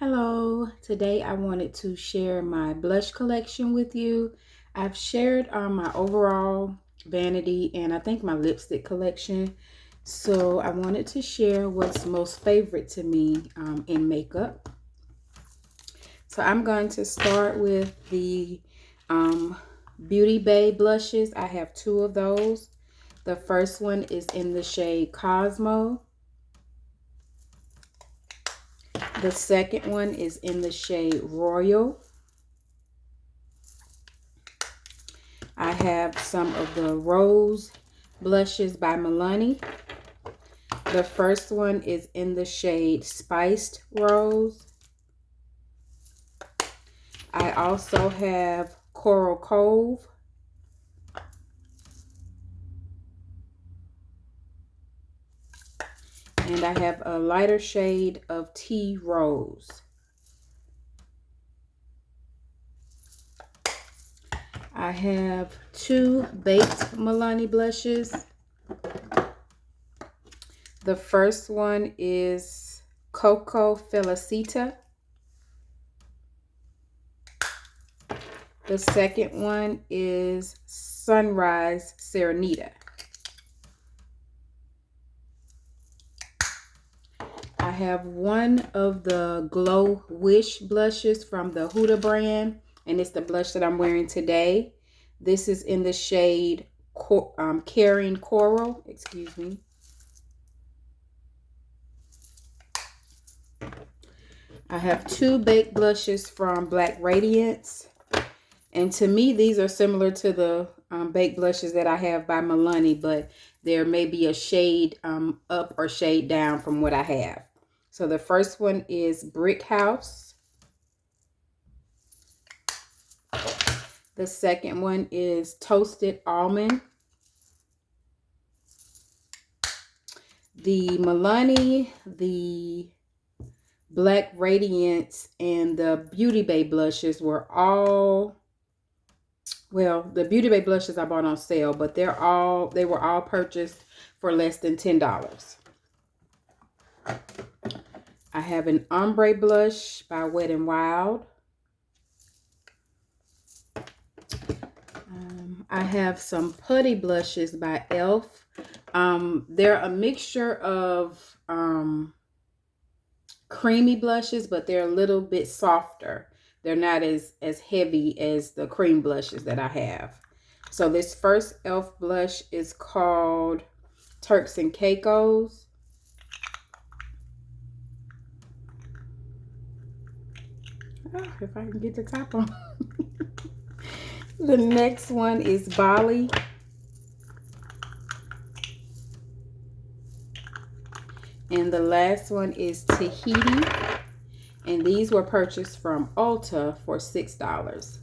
Hello, today I wanted to share my blush collection with you. I've shared my overall vanity and I think my lipstick collection. So I wanted to share what's most favorite to me in makeup. So I'm going to start with the Beauty Bay blushes. I have two of those. The first one is in the shade Cosmo. The second one is in the shade Royal. I have some of the Rose blushes by Milani. The first one is in the shade Spiced Rose. I also have Coral Cove. And I have a lighter shade of Tea Rose. I have two baked Milani blushes. The first one is Coco Felicita. The second one is Sunrise Serenita. I have one of the Glow Wish blushes from the Huda brand, and it's the blush that I'm wearing today. This is in the shade Caring Coral, excuse me. I have two baked blushes from Black Radiance. And to me, these are similar to the baked blushes that I have by Milani, but there may be a shade up or shade down from what I have. So the first one is Brick House. The second one is Toasted Almond. The Milani, the Black Radiance, and the Beauty Bay blushes were all, well, the Beauty Bay blushes I bought on sale, but they were all purchased for less than $10. I have an ombre blush by Wet n Wild. I have some putty blushes by e.l.f. They're a mixture of creamy blushes, but they're a little bit softer. They're not as heavy as the cream blushes that I have. So this first e.l.f. blush is called Turks and Caicos. Oh, if I can get the top on. The next one is Bali. And the last one is Tahiti. And these were purchased from Ulta for $6.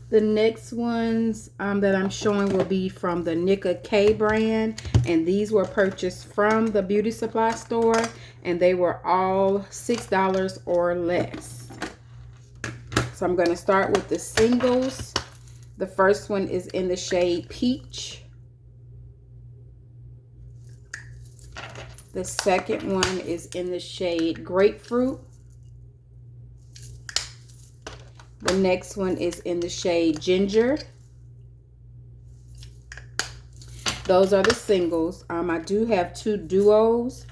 The next ones that I'm showing will be from the Nicka K brand. And these were purchased from the beauty supply store. And they were all $6 or less. So I'm going to start with the singles. The first one is in the shade Peach. The second one is in the shade Grapefruit. The next one is in the shade Ginger. Those are the singles. I do have two duos.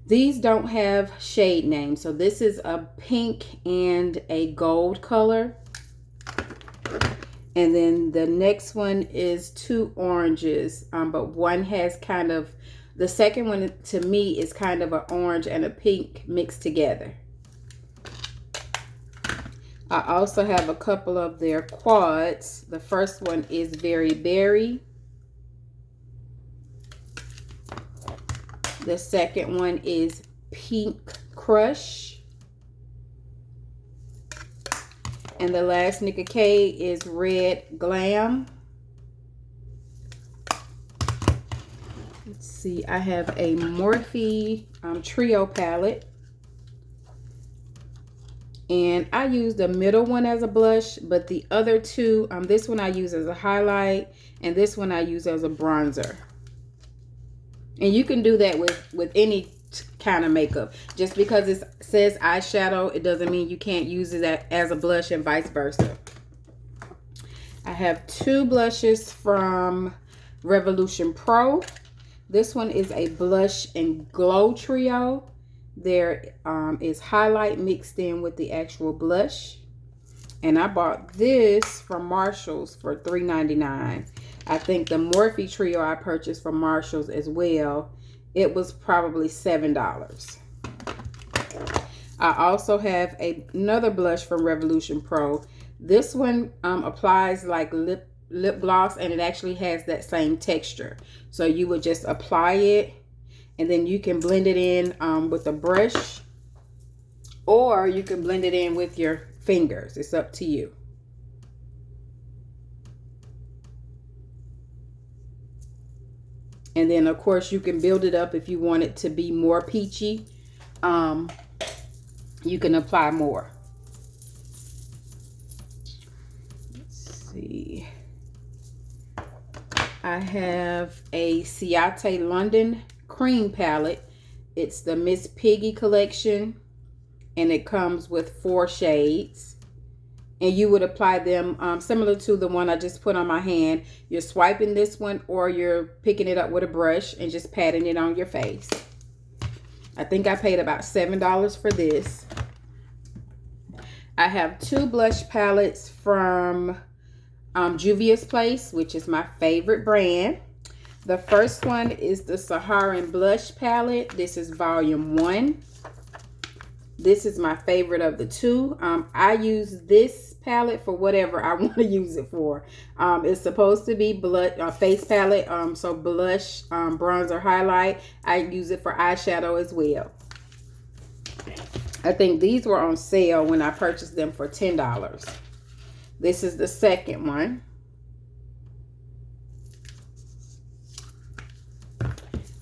These don't have shade names. So this is a pink and a gold color. And then the next one is two oranges. But one has kind of, the second one to me is kind of an orange and a pink mixed together. I also have a couple of their quads. The first one is Very Berry. The second one is Pink Crush. And the last Nicka K is Red Glam. Let's see, I have a Morphe Trio palette. And I use the middle one as a blush, but the other two, this one I use as a highlight, and this one I use as a bronzer. And you can do that with any kind of makeup. Just because it says eyeshadow, it doesn't mean you can't use it as a blush and vice versa. I have 2 blushes from Revolution Pro. This one is a blush and glow trio. There is highlight mixed in with the actual blush. And I bought this from Marshall's for $3.99. I think the Morphe trio I purchased from Marshall's as well. It was probably $7. I also have another blush from Revolution Pro. This one applies like lip gloss, and it actually has that same texture. So you would just apply it, and then you can blend it in with a brush, or you can blend it in with your fingers. It's up to you. And then of course you can build it up if you want it to be more peachy. You can apply more. Let's see. I have a Ciate London cream palette. It's the Miss Piggy collection, and it comes with 4 shades. And you would apply them similar to the one I just put on my hand. You're swiping this one, or you're picking it up with a brush and just patting it on your face. I think I paid about $7 for this. I have 2 blush palettes from Juvia's Place, which is my favorite brand. The first one is the Saharan Blush Palette. This is volume 1. This is my favorite of the 2. I use this palette for whatever I want to use it for. It's supposed to be face palette, so blush, bronzer, highlight. I use it for eyeshadow as well. I think these were on sale when I purchased them for $10. This is the second one.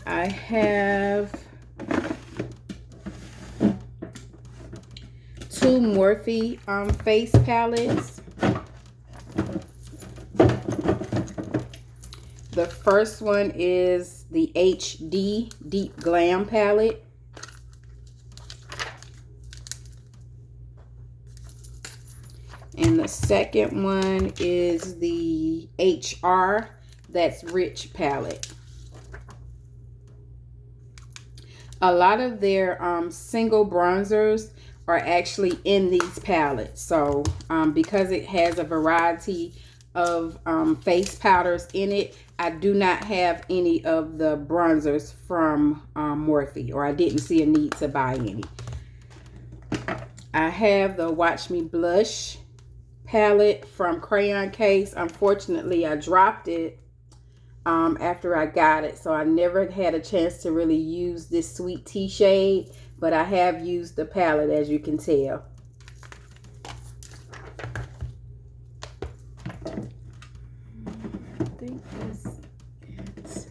I have 2 Morphe face palettes. The first one is the HD Deep Glam palette. And the second one is the HR That's Rich palette. A lot of their single bronzers are actually in these palettes. So because it has a variety of face powders in it, I do not have any of the bronzers from Morphe, or I didn't see a need to buy any. I have the Watch Me Blush palette from Crayon Case. Unfortunately, I dropped it after I got it, so I never had a chance to really use this Sweet Tea shade, but I have used the palette, as you can tell.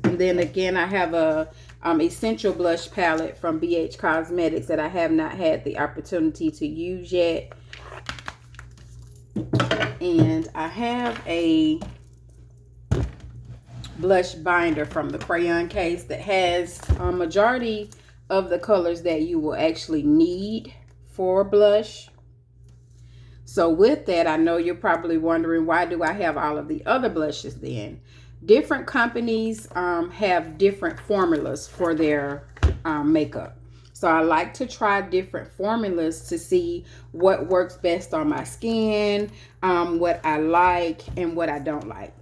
And then again, I have a Essential Blush palette from BH Cosmetics that I have not had the opportunity to use yet. And I have a blush binder from the Crayon Case that has a majority of the colors that you will actually need for blush. So with that, I know you're probably wondering, why do I have all of the other blushes then? Different companies have different formulas for their makeup. So I like to try different formulas to see what works best on my skin, what I like and what I don't like.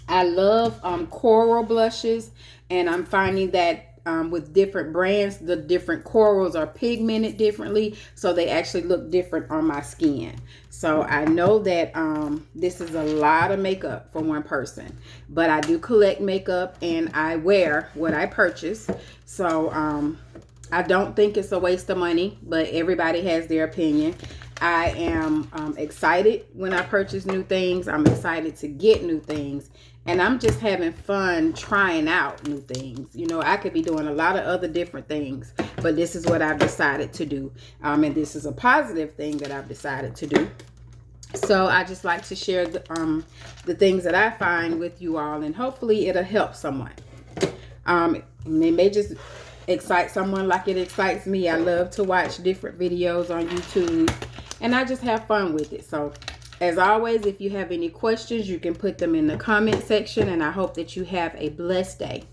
I love coral blushes, and I'm finding that with different brands, the different corals are pigmented differently, so they actually look different on my skin. So I know that this is a lot of makeup for one person, but I do collect makeup and I wear what I purchase. So I don't think it's a waste of money, but everybody has their opinion. I am excited when I purchase new things. I'm excited to get new things. And I'm just having fun trying out new things. You know, I could be doing a lot of other different things, but this is what I've decided to do. And this is a positive thing that I've decided to do. So I just like to share the things that I find with you all, and hopefully it'll help someone. It may just excite someone like it excites me. I love to watch different videos on YouTube, and I just have fun with it. So as always, if you have any questions, you can put them in the comment section, and I hope that you have a blessed day.